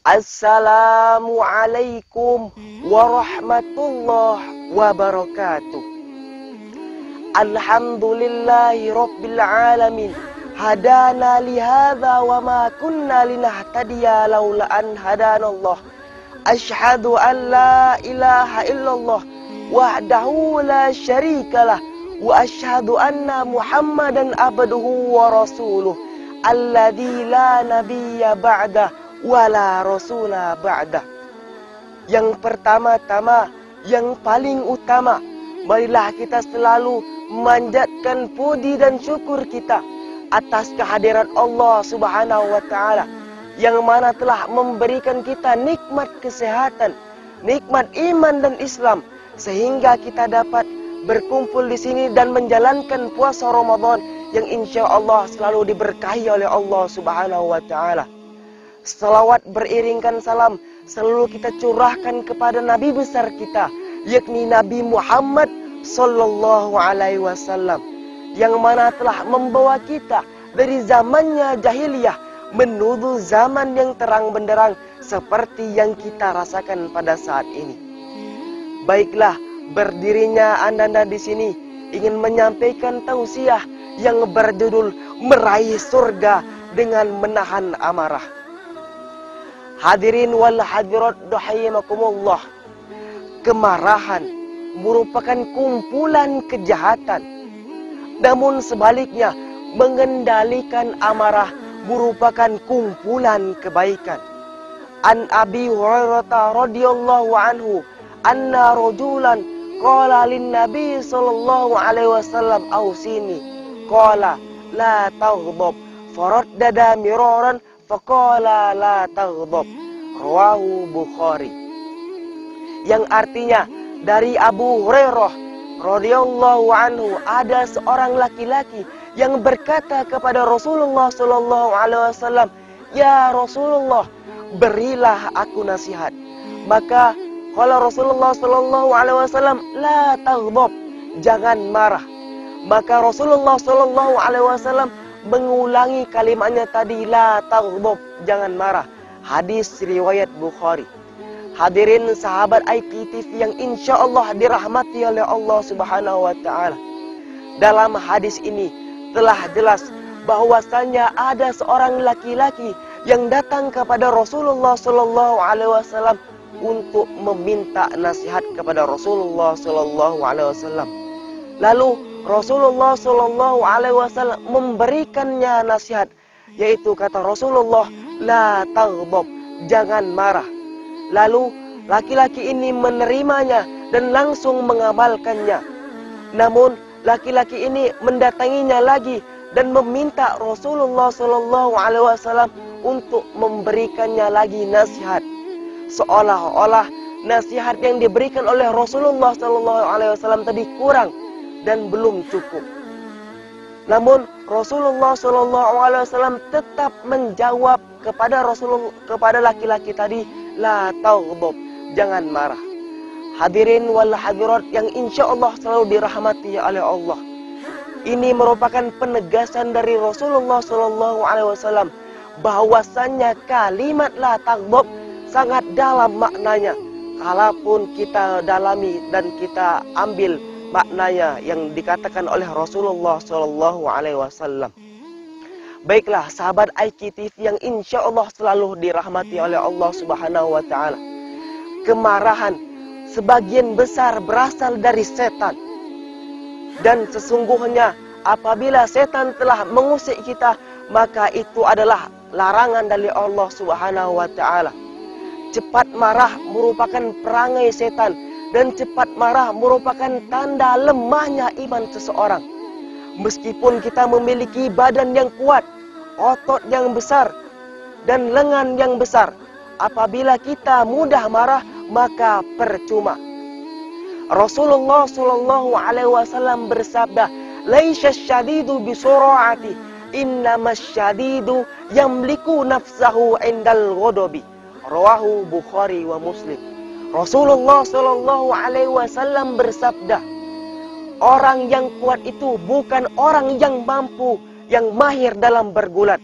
Assalamualaikum warahmatullahi wabarakatuh. Alhamdulillahi rabbil alamin. Hadana lihadza wa ma kunna linahtadiya laula an hadanallah. Asyhadu an la ilaha illallah wahdahu la syarikalah wa asyhadu anna Muhammadan abduhu wa rasuluh alladzi la nabiyya ba'da wa la rasula ba'da. Yang pertama-tama, yang paling utama, marilah kita selalu memanjatkan puji dan syukur kita atas kehadiran Allah Subhanahu wa taala yang mana telah memberikan kita nikmat kesehatan, nikmat iman dan Islam sehingga kita dapat berkumpul di sini dan menjalankan puasa Ramadan yang insya Allah selalu diberkahi oleh Allah Subhanahu wa taala. Salawat beriringkan salam selalu kita curahkan kepada Nabi besar kita, yakni Nabi Muhammad Sallallahu Alaihi Wasallam, yang mana telah membawa kita dari zamannya jahiliyah menuju zaman yang terang benderang seperti yang kita rasakan pada saat ini. Baiklah, berdirinya anda di sini ingin menyampaikan tausiah yang berjudul meraih surga dengan menahan amarah. Hadirin wal hadirat rahimakumullah, kemarahan merupakan kumpulan kejahatan. Namun sebaliknya, mengendalikan amarah merupakan kumpulan kebaikan. An Abi Hurairah radhiyallahu anhu anna rajulan qala lin Nabi sallallahu alaihi wasallam ausini qala la taghdab faraddada miraran faqala la taghdab. Rawahu Bukhari. Yang artinya, dari Abu Hurairah radhiyallahu anhu ada seorang laki-laki yang berkata kepada Rasulullah sallallahu alaihi wasallam, "Ya Rasulullah, berilah aku nasihat." Maka kalau Rasulullah sallallahu alaihi wasallam, "La taghdab," jangan marah. Maka Rasulullah sallallahu alaihi wasallam mengulangi kalimatnya tadi, "La taghdab," jangan marah. Hadis riwayat Bukhari. Hadirin sahabat IPTV yang insya Allah dirahmati oleh Allah Subhanahu wa taala. Dalam hadis ini telah jelas bahwasanya ada seorang laki-laki yang datang kepada Rasulullah sallallahu alaihi wasallam untuk meminta nasihat kepada Rasulullah sallallahu alaihi wasallam. Lalu Rasulullah sallallahu alaihi wasallam memberikannya nasihat, yaitu kata Rasulullah, "La taghdab," jangan marah. Lalu laki-laki ini menerimanya dan langsung mengamalkannya. Namun laki-laki ini mendatanginya lagi dan meminta Rasulullah sallallahu alaihi wasallam untuk memberikannya lagi nasihat. Seolah-olah nasihat yang diberikan oleh Rasulullah sallallahu alaihi wasallam tadi kurang dan belum cukup. Namun Rasulullah sallallahu alaihi wasallam tetap menjawab kepada laki-laki tadi, "La taghdab," jangan marah. Hadirin wal hadirat yang insya Allah selalu dirahmati oleh Allah. Ini merupakan penegasan dari Rasulullah sallallahu alaihi wasallam bahwasannya kalimat la taghdab sangat dalam maknanya. Kalaupun kita dalami dan kita ambil maknanya yang dikatakan oleh Rasulullah sallallahu alaihi wasallam. Baiklah sahabat IPTV yang insya Allah selalu dirahmati oleh Allah Subhanahu wa taala. Kemarahan sebagian besar berasal dari setan. Dan sesungguhnya apabila setan telah mengusik kita, maka itu adalah larangan dari Allah Subhanahu wa taala. Cepat marah merupakan perangai setan dan cepat marah merupakan tanda lemahnya iman seseorang. Meskipun kita memiliki badan yang kuat, otot yang besar, dan lengan yang besar, apabila kita mudah marah, maka percuma. Rasulullah sallallahu alaihi wasallam bersabda, "Laisa syadidu bisur'ati, innamas syadidu yamliku nafsahu indal ghadabi." Rawahu Bukhari wa Muslim. Rasulullah sallallahu alaihi wasallam bersabda, orang yang kuat itu bukan orang yang mampu, yang mahir dalam bergulat,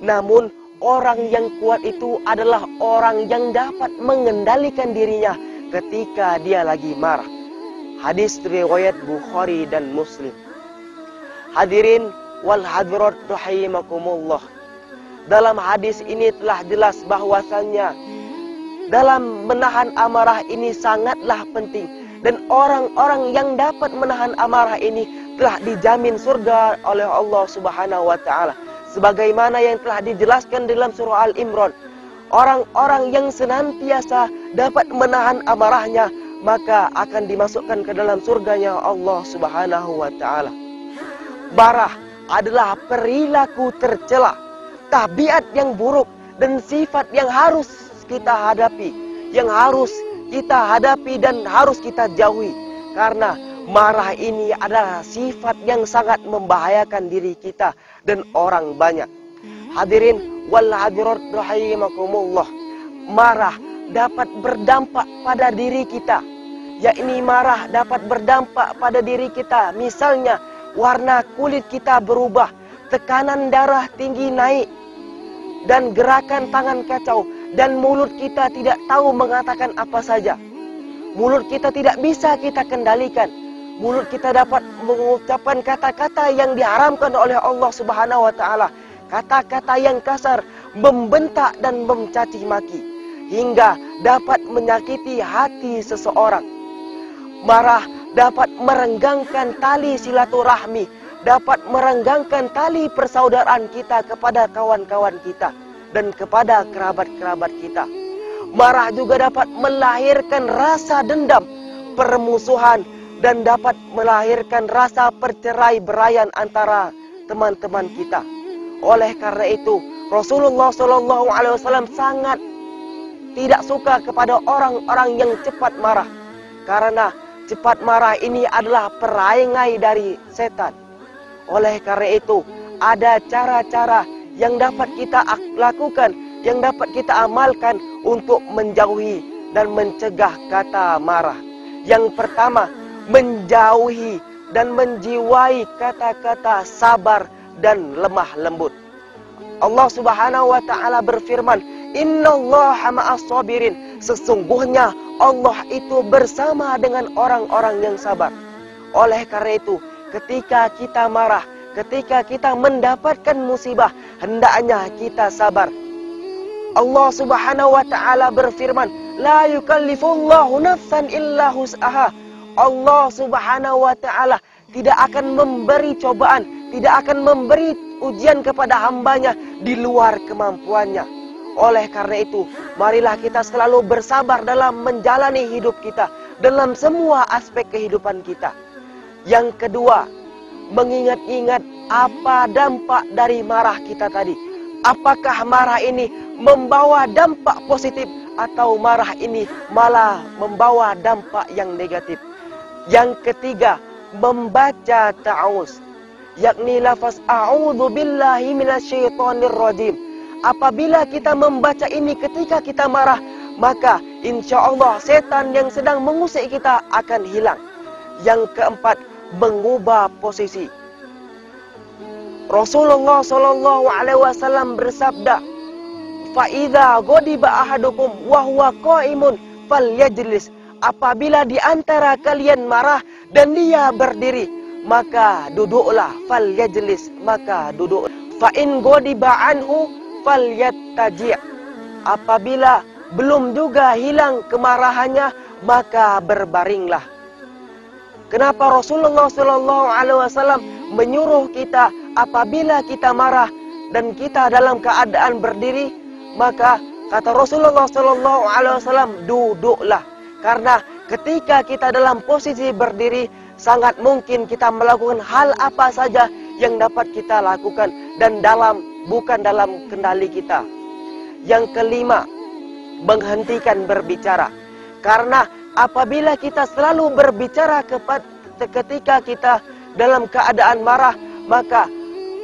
namun orang yang kuat itu adalah orang yang dapat mengendalikan dirinya ketika dia lagi marah. Hadis riwayat Bukhari dan Muslim. Hadirin wal hadirat rahimakumullah. Dalam hadis ini telah jelas bahwasannya dalam menahan amarah ini sangatlah penting, dan orang-orang yang dapat menahan amarah ini telah dijamin surga oleh Allah Subhanahu wa taala. Sebagaimana yang telah dijelaskan dalam surah Al-Imran, orang-orang yang senantiasa dapat menahan amarahnya maka akan dimasukkan ke dalam surganya Allah Subhanahu wa taala. Marah adalah perilaku tercela, tabiat yang buruk dan sifat yang harus kita hadapi, dan harus kita jauhi, karena marah ini adalah sifat yang sangat membahayakan diri kita dan orang banyak. Hadirin wal hadirat rahimakumullah, marah dapat berdampak pada diri kita, yakni marah dapat berdampak pada diri kita. Misalnya warna kulit kita berubah, tekanan darah tinggi naik, dan gerakan tangan kacau, dan mulut kita tidak tahu mengatakan apa saja. Mulut kita tidak bisa kita kendalikan. Mulut kita dapat mengucapkan kata-kata yang diharamkan oleh Allah Subhanahu wa taala, kata-kata yang kasar, membentak dan mencaci maki, hingga dapat menyakiti hati seseorang. Marah dapat merenggangkan tali silaturahmi, dapat merenggangkan tali persaudaraan kita kepada kawan-kawan kita dan kepada kerabat-kerabat kita. Marah juga dapat melahirkan rasa dendam, permusuhan, dan dapat melahirkan rasa percerai-beraian antara teman-teman kita. Oleh karena itu, Rasulullah SAW sangat tidak suka kepada orang-orang yang cepat marah, karena cepat marah ini adalah perangai dari setan. Oleh karena itu, ada cara-cara yang dapat kita lakukan, yang dapat kita amalkan untuk menjauhi dan mencegah kata marah. Yang pertama, menjauhi dan menjiwai kata-kata sabar dan lemah lembut. Allah Subhanahu wa taala berfirman, "Innallaha ma'as sabirin." Sesungguhnya Allah itu bersama dengan orang-orang yang sabar. Oleh karena itu, ketika kita marah, ketika kita mendapatkan musibah, hendaknya kita sabar. Allah Subhanahu wa taala berfirman, "La yukallifullahu nafsan illa wus'aha." Allah Subhanahu wa taala tidak akan memberi cobaan, tidak akan memberi ujian kepada hambanya di luar kemampuannya. Oleh karena itu, marilah kita selalu bersabar dalam menjalani hidup kita, dalam semua aspek kehidupan kita. Yang kedua, mengingat-ingat apa dampak dari marah kita tadi. Apakah marah ini membawa dampak positif atau marah ini malah membawa dampak yang negatif. Yang ketiga, membaca ta'awuz, yakni lafaz a'udzu billahi minasyaitonir rajim. Apabila kita membaca ini ketika kita marah, maka insya Allah setan yang sedang mengusik kita akan hilang. Yang keempat, mengubah posisi. Rasulullah SAW bersabda, "Fa idza ghadiba ahadukum wa huwa qa'imun falyajlis." Apabila di antara kalian marah dan dia berdiri, maka duduklah. Falyajlis, maka duduk. Fa in ghadiba anhu falyattaji'. Apabila belum juga hilang kemarahannya, maka berbaringlah. Kenapa Rasulullah SAW menyuruh kita apabila kita marah dan kita dalam keadaan berdiri, maka kata Rasulullah SAW, duduklah. Karena ketika kita dalam posisi berdiri, sangat mungkin kita melakukan hal apa saja yang dapat kita lakukan dan bukan dalam kendali kita. Yang kelima, menghentikan berbicara. Karena apabila kita selalu berbicara ketika kita dalam keadaan marah, maka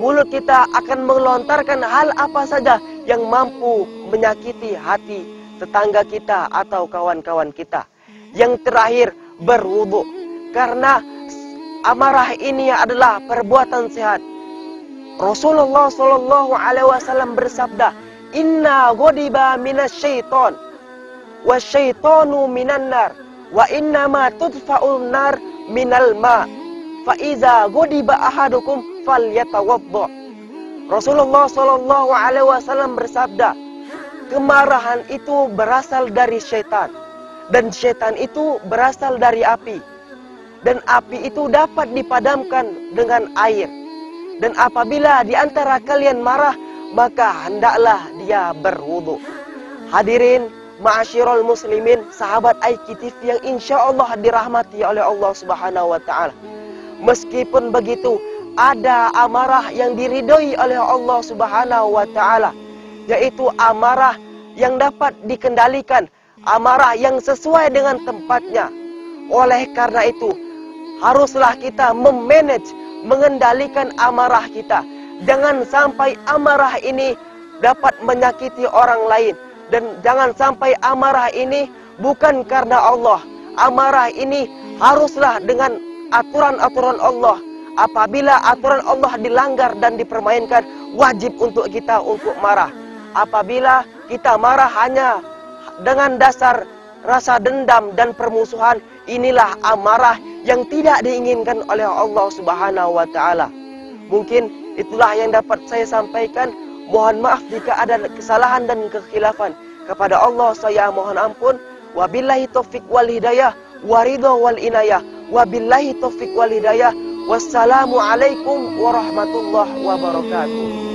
mulut kita akan melontarkan hal apa saja yang mampu menyakiti hati tetangga kita atau kawan-kawan kita. Yang terakhir, berwudu. Karena amarah ini adalah perbuatan sehat. Rasulullah SAW bersabda, inna ghadiba minasyaiton wasyaitonu minan nar wa inna ma tudfa'un nar minal ma fa iza ghadiba ahadukum falyatawadda. Rasulullah sallallahu alaihi wasallam bersabda, kemarahan itu berasal dari syaitan dan syaitan itu berasal dari api. Dan api itu dapat dipadamkan dengan air. Dan apabila di antara kalian marah, maka hendaklah dia berwudu. Hadirin, ma'asyiral muslimin, sahabat IKTV yang insya Allah dirahmati oleh Allah Subhanahu wa Ta'ala. Meskipun begitu, ada amarah yang diridhoi oleh Allah Subhanahu wa Ta'ala, yaitu amarah yang dapat dikendalikan, amarah yang sesuai dengan tempatnya. Oleh karena itu, haruslah kita memanage, mengendalikan amarah kita. Jangan sampai amarah ini dapat menyakiti orang lain. Dan jangan sampai amarah ini bukan karena Allah. Amarah ini haruslah dengan aturan-aturan Allah. Apabila aturan Allah dilanggar dan dipermainkan, wajib untuk kita untuk marah. Apabila kita marah hanya dengan dasar rasa dendam dan permusuhan, inilah amarah yang tidak diinginkan oleh Allah Subhanahu wa Ta'ala. Mungkin itulah yang dapat saya sampaikan. Mohon maaf jika ada kesalahan dan kekhilafan. Kepada Allah saya mohon ampun. Wabillahi taufik wal hidayah, waridho wal inayah. Wabillahi taufik wal hidayah. Wassalamualaikum warahmatullahi wabarakatuh.